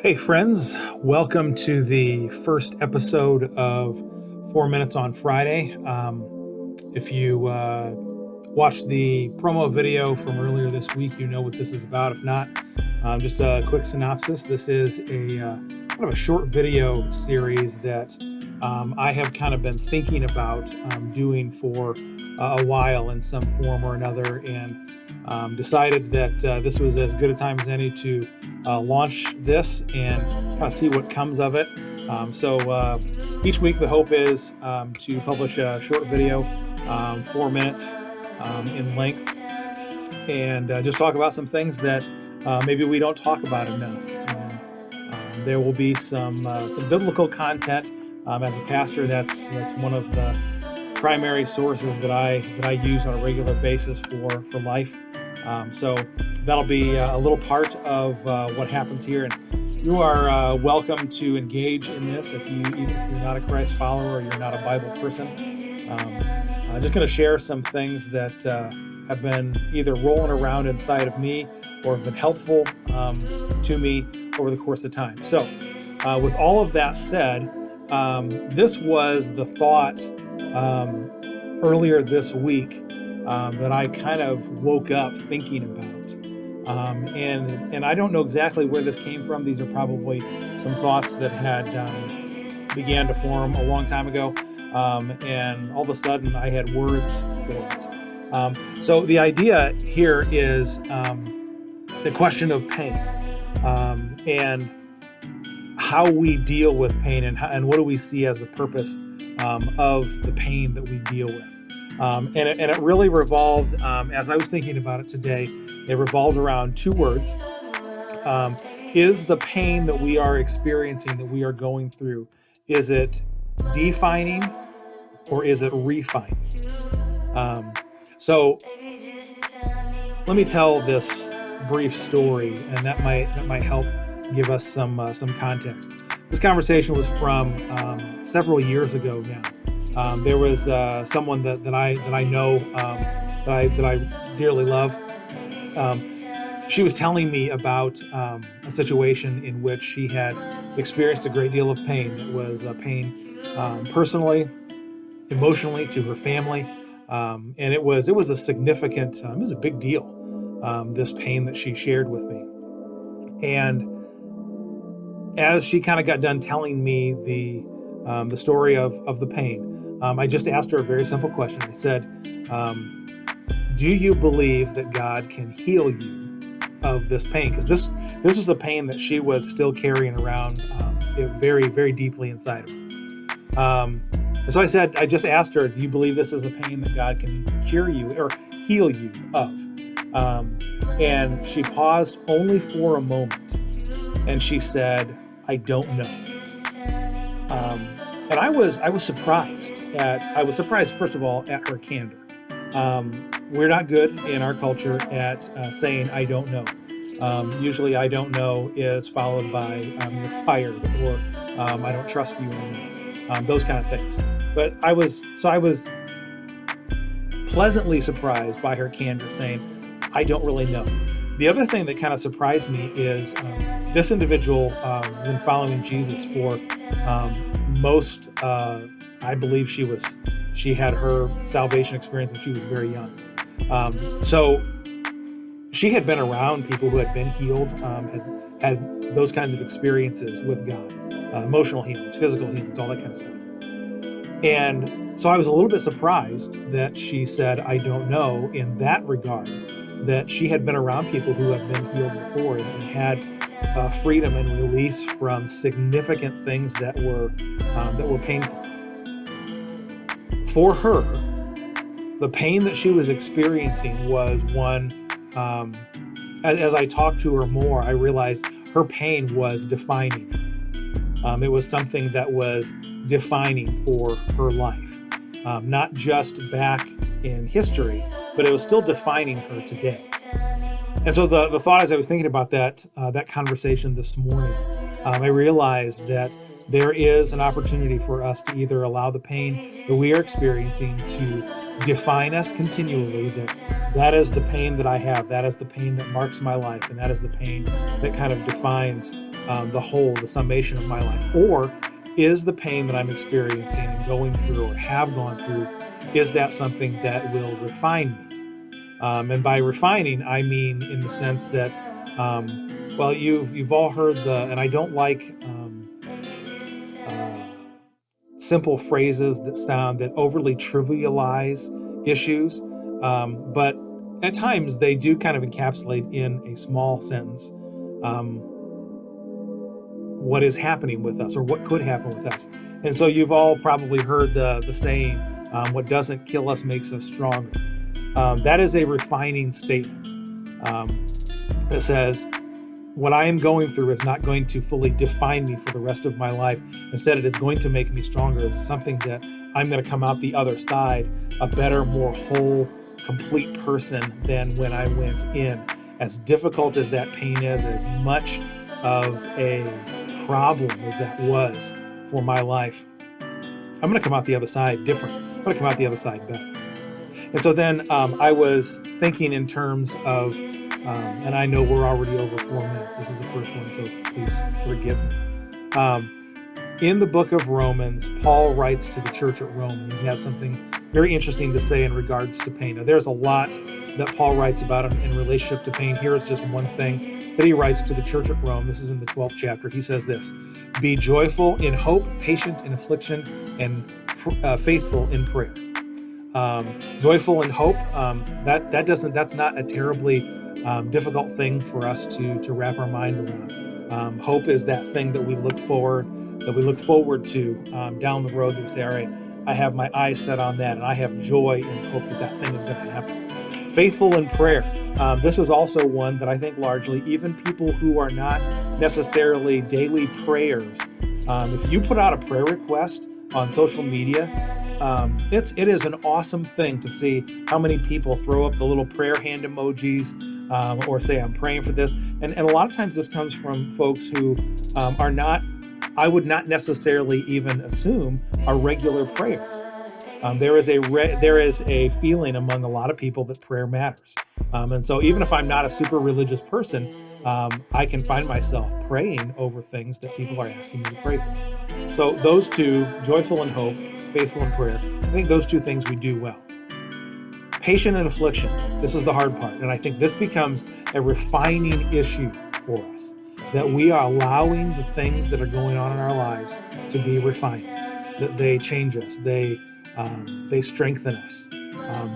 Hey friends, welcome to the first episode of 4 Minutes on Friday. If you watched the promo video from earlier this week, you know what this is about. If not, just a quick synopsis. This is a kind of a short video series that I have kind of been thinking about doing for a while in some form or another, and decided that this was as good a time as any to launch this and kind of see what comes of it. So each week the hope is to publish a short video, 4 minutes in length, and just talk about some things that maybe we don't talk about enough. There will be some biblical content. As a pastor, that's one of the primary sources that I use on a regular basis for life. So that'll be a little part of what happens here, and you are welcome to engage in this even if you're not a Christ follower or you're not a Bible person. I'm just going to share some things that have been either rolling around inside of me or have been helpful to me over the course of time. So with all of that said, this was the thought earlier this week that I kind of woke up thinking about. And I don't know exactly where this came from. These are probably some thoughts that had began to form a long time ago. And all of a sudden I had words for it. So the idea here is the question of pain and how we deal with pain and what do we see as the purpose of the pain that we deal with. And it really revolved, as I was thinking about it today, it revolved around two words. Is the pain that we are experiencing, that we are going through, is it defining or is it refining? So let me tell this brief story, and that might help give us some context. This conversation was from several years ago now. There was someone that I know that I dearly love. She was telling me about a situation in which she had experienced a great deal of pain. It was pain personally, emotionally, to her family, and it was a significant, it was a big deal. This pain that she shared with me, and as she kind of got done telling me the story of the pain, I just asked her a very simple question. I said, do you believe that God can heal you of this pain? Because this was a pain that she was still carrying around very, very deeply inside of her. And so I just asked her, do you believe this is a pain that God can cure you or heal you of? And she paused only for a moment, and she said, I don't know. And I was surprised first of all at her candor. We're not good in our culture at saying I don't know. Usually I don't know is followed by you're fired, or I don't trust you anymore. Those kind of things. But I was pleasantly surprised by her candor, saying I don't really know. The other thing that kind of surprised me is this individual has been following Jesus for most, I believe she had her salvation experience when she was very young. So she had been around people who had been healed, had those kinds of experiences with God, emotional healings, physical healings, all that kind of stuff. And so I was a little bit surprised that she said, I don't know, in that regard, that she had been around people who have been healed before and had freedom and release from significant things that were painful. For her, the pain that she was experiencing was one, as I talked to her more, I realized her pain was defining her. It was something that was defining for her life, not just back in history, but it was still defining her today. And so the thought, as I was thinking about that conversation this morning, I realized that there is an opportunity for us to either allow the pain that we are experiencing to define us continually, that is the pain that I have, that is the pain that marks my life, and that is the pain that kind of defines the summation of my life? Or is the pain that I'm experiencing and going through or have gone through, is that something that will refine me? And by refining, I mean in the sense that, well, you've all heard and I don't like simple phrases that overly trivialize issues, but at times they do kind of encapsulate in a small sentence what is happening with us or what could happen with us. And so you've all probably heard the saying, what doesn't kill us makes us stronger. That is a refining statement that says, what I am going through is not going to fully define me for the rest of my life. Instead, it is going to make me stronger. It's something that I'm going to come out the other side a better, more whole, complete person than when I went in. As difficult as that pain is, as much of a problem as that was for my life, I'm going to come out the other side different. I'm going to come out the other side better. And so then I was thinking in terms of, and I know we're already over 4 minutes. This is the first one, so please forgive me. In the book of Romans, Paul writes to the church at Rome, and he has something very interesting to say in regards to pain. Now, there's a lot that Paul writes about in relationship to pain. Here is just one thing that he writes to the church at Rome. This is in the 12th chapter. He says this: be joyful in hope, patient in affliction, and faithful in prayer. Joyful in hope, that's not a terribly difficult thing for us to wrap our mind around. Hope is that thing that we look forward to down the road, that we say, all right, I have my eyes set on that, and I have joy and hope that thing is going to happen. Faithful in prayer. This is also one that I think largely, even people who are not necessarily daily prayers, if you put out a prayer request on social media, it is an awesome thing to see how many people throw up the little prayer hand emojis, or say, I'm praying for this. And a lot of times this comes from folks who are not, I would not necessarily even assume, are regular prayers. There is a feeling among a lot of people that prayer matters. And so even if I'm not a super religious person, I can find myself praying over things that people are asking me to pray for. So those two, joyful in hope, faithful in prayer, I think those two things we do well. Patient in affliction. This is the hard part. And I think this becomes a refining issue for us, that we are allowing the things that are going on in our lives to be refined, that they change us, they strengthen us,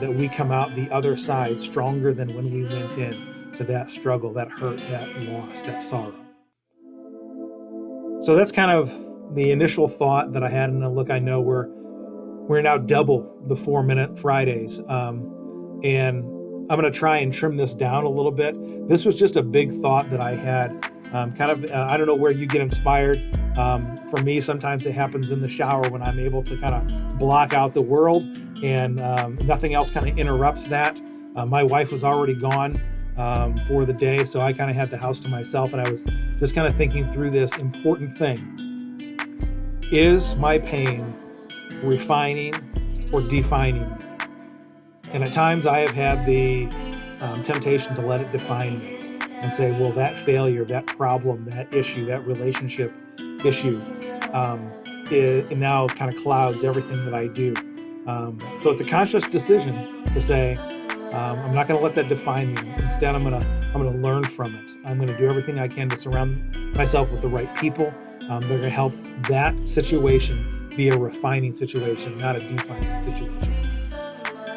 that we come out the other side stronger than when we went in to that struggle, that hurt, that loss, that sorrow. So that's kind of the initial thought that I had. And look, I know we're now double the 4-minute Fridays, and I'm going to try and trim this down a little bit. This was just a big thought that I had. I don't know where you get inspired. For me, sometimes it happens in the shower when I'm able to kind of block out the world, and nothing else kind of interrupts that. My wife was already gone for the day, so I kind of had the house to myself, and I was just kind of thinking through this important thing. Is my pain refining or defining me? And at times I have had the temptation to let it define me and say, well, that failure, that problem, that issue, that relationship issue, it now kind of clouds everything that I do. So it's a conscious decision to say, I'm not going to let that define me. Instead, I'm going to learn from it. I'm going to do everything I can to surround myself with the right people. They're going to help that situation be a refining situation, not a defining situation.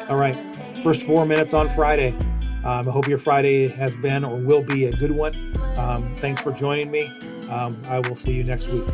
All right, first 4 minutes on Friday. I hope your Friday has been or will be a good one. Thanks for joining me. I will see you next week.